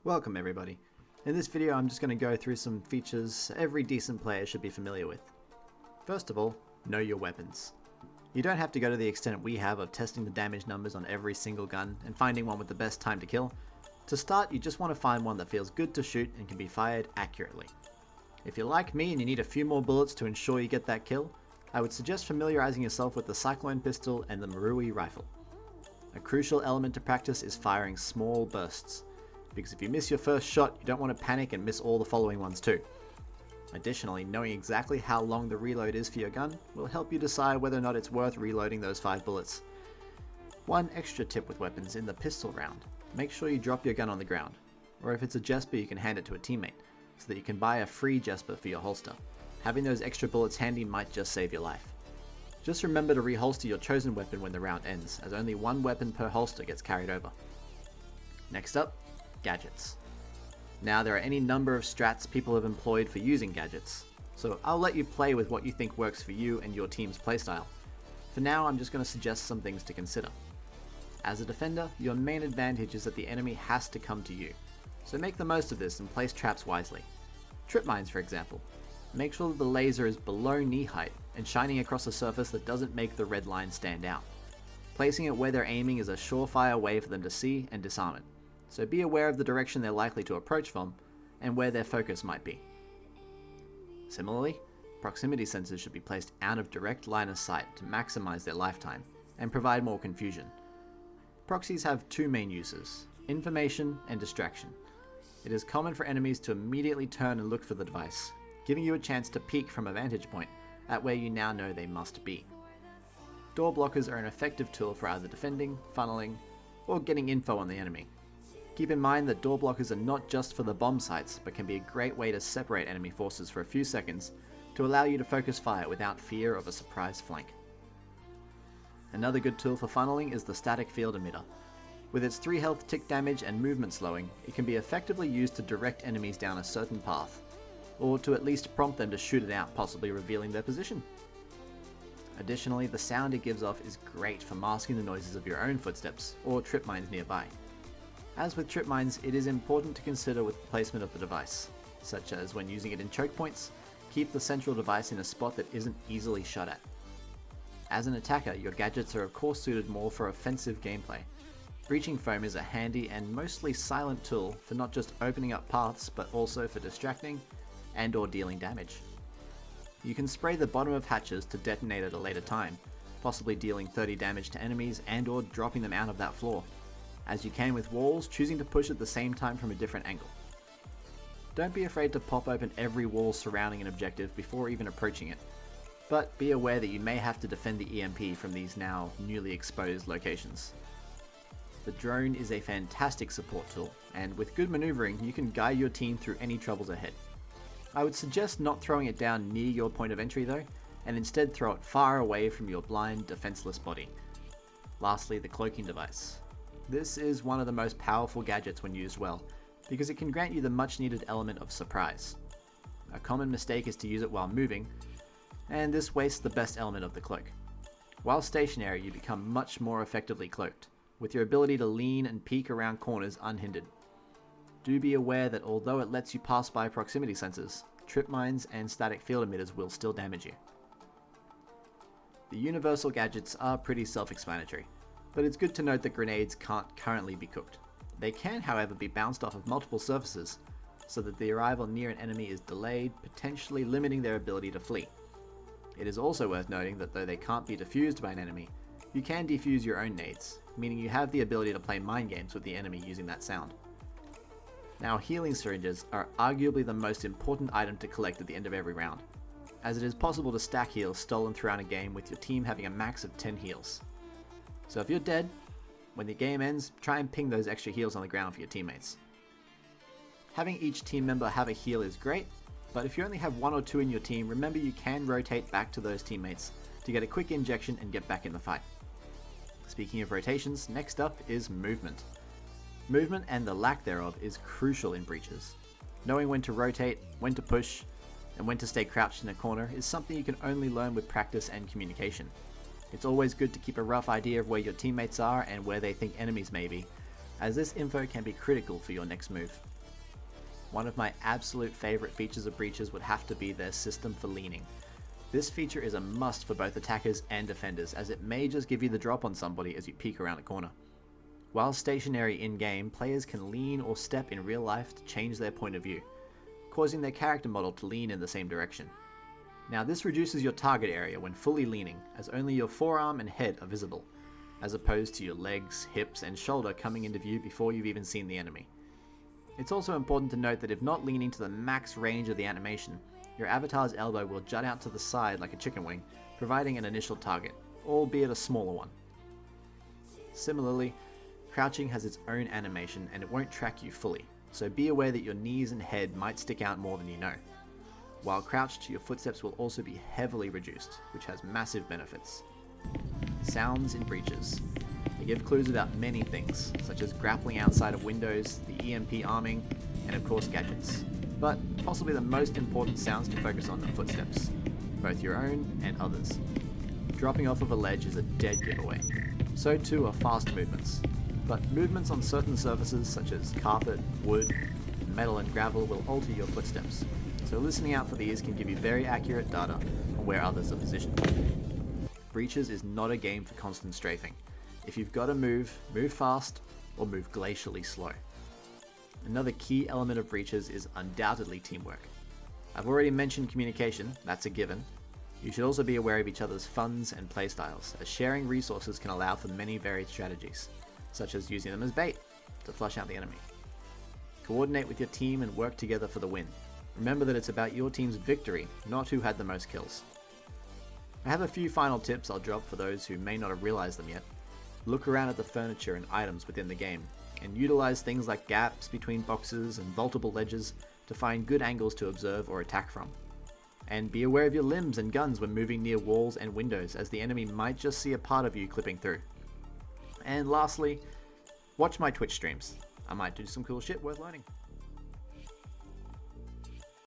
Welcome everybody. In this video I'm just going to go through some features every decent player should be familiar with. First of all, know your weapons. You don't have to go to the extent we have of testing the damage numbers on every single gun and finding one with the best time to kill. To start, you just want to find one that feels good to shoot and can be fired accurately. If you're like me and you need a few more bullets to ensure you get that kill, I would suggest familiarizing yourself with the Cyclone pistol and the Marui rifle. A crucial element to practice is firing small bursts, because if you miss your first shot, you don't want to panic and miss all the following ones too. Additionally, knowing exactly how long the reload is for your gun will help you decide whether or not it's worth reloading those 5 bullets. One extra tip with weapons in the pistol round: make sure you drop your gun on the ground, or if it's a Jesper you can hand it to a teammate, so that you can buy a free Jesper for your holster. Having those extra bullets handy might just save your life. Just remember to reholster your chosen weapon when the round ends, as only one weapon per holster gets carried over. Next up, gadgets. Now there are any number of strats people have employed for using gadgets, so I'll let you play with what you think works for you and your team's playstyle. For now, I'm just going to suggest some things to consider. As a defender, your main advantage is that the enemy has to come to you, so make the most of this and place traps wisely. Trip mines, for example. Make sure that the laser is below knee height and shining across a surface that doesn't make the red line stand out. Placing it where they're aiming is a surefire way for them to see and disarm it, so be aware of the direction they're likely to approach from and where their focus might be. Similarly, proximity sensors should be placed out of direct line of sight to maximize their lifetime and provide more confusion. Proxies have two main uses: information and distraction. It is common for enemies to immediately turn and look for the device, giving you a chance to peek from a vantage point at where you now know they must be. Door blockers are an effective tool for either defending, funneling, or getting info on the enemy. Keep in mind that door blockers are not just for the bomb sites, but can be a great way to separate enemy forces for a few seconds to allow you to focus fire without fear of a surprise flank. Another good tool for funneling is the static field emitter. With its 3 health tick damage and movement slowing, it can be effectively used to direct enemies down a certain path, or to at least prompt them to shoot it out, possibly revealing their position. Additionally, the sound it gives off is great for masking the noises of your own footsteps or trip mines nearby. As with trip mines, it is important to consider with the placement of the device, such as when using it in choke points, keep the central device in a spot that isn't easily shot at. As an attacker, your gadgets are of course suited more for offensive gameplay. Breaching foam is a handy and mostly silent tool for not just opening up paths, but also for distracting and or dealing damage. You can spray the bottom of hatches to detonate at a later time, possibly dealing 30 damage to enemies and or dropping them out of that floor, as you can with walls, choosing to push at the same time from a different angle. Don't be afraid to pop open every wall surrounding an objective before even approaching it, but be aware that you may have to defend the EMP from these now newly exposed locations. The drone is a fantastic support tool, and with good maneuvering you can guide your team through any troubles ahead. I would suggest not throwing it down near your point of entry though, and instead throw it far away from your blind, defenseless body. Lastly, the cloaking device. This is one of the most powerful gadgets when used well, because it can grant you the much needed element of surprise. A common mistake is to use it while moving, and this wastes the best element of the cloak. While stationary, you become much more effectively cloaked, with your ability to lean and peek around corners unhindered. Do be aware that although it lets you pass by proximity sensors, trip mines and static field emitters will still damage you. The universal gadgets are pretty self-explanatory, but it's good to note that grenades can't currently be cooked. They can, however, be bounced off of multiple surfaces, so that the arrival near an enemy is delayed, potentially limiting their ability to flee. It is also worth noting that though they can't be defused by an enemy, you can defuse your own nades, meaning you have the ability to play mind games with the enemy using that sound. Now, healing syringes are arguably the most important item to collect at the end of every round, as it is possible to stack heals stolen throughout a game with your team having a max of 10 heals. So if you're dead, when the game ends, try and ping those extra heals on the ground for your teammates. Having each team member have a heal is great, but if you only have 1 or 2 in your team, remember you can rotate back to those teammates to get a quick injection and get back in the fight. Speaking of rotations, next up is movement. Movement and the lack thereof is crucial in breaches. Knowing when to rotate, when to push, and when to stay crouched in a corner is something you can only learn with practice and communication. It's always good to keep a rough idea of where your teammates are and where they think enemies may be, as this info can be critical for your next move. one of my absolute favorite features of breaches would have to be their system for leaning. This feature is a must for both attackers and defenders, as it may just give you the drop on somebody as you peek around a corner. While stationary in-game, players can lean or step in real life to change their point of view, causing their character model to lean in the same direction. Now this reduces your target area when fully leaning, as only your forearm and head are visible, as opposed to your legs, hips, and shoulder coming into view before you've even seen the enemy. It's also important to note that if not leaning to the max range of the animation, your avatar's elbow will jut out to the side like a chicken wing, providing an initial target, albeit a smaller one. Similarly, crouching has its own animation and it won't track you fully, so be aware that your knees and head might stick out more than you know. While crouched, your footsteps will also be heavily reduced, which has massive benefits. Sounds in breaches. They give clues about many things, such as grappling outside of windows, the EMP arming, and of course gadgets. But possibly the most important sounds to focus on are footsteps, both your own and others. Dropping off of a ledge is a dead giveaway. So too are fast movements. But movements on certain surfaces such as carpet, wood, metal and gravel will alter your footsteps. So listening out for these can give you very accurate data on where others are positioned. Breaches is not a game for constant strafing. If you've got to move, move fast or move glacially slow. Another key element of breaches is undoubtedly teamwork. I've already mentioned communication, that's a given. You should also be aware of each other's funds and playstyles, as sharing resources can allow for many varied strategies, such as using them as bait to flush out the enemy. Coordinate with your team and work together for the win. Remember that it's about your team's victory, not who had the most kills. I have a few final tips I'll drop for those who may not have realized them yet. Look around at the furniture and items within the game, and utilize things like gaps between boxes and vaultable ledges to find good angles to observe or attack from. And be aware of your limbs and guns when moving near walls and windows, as the enemy might just see a part of you clipping through. And lastly, watch my Twitch streams. I might do some cool shit worth learning.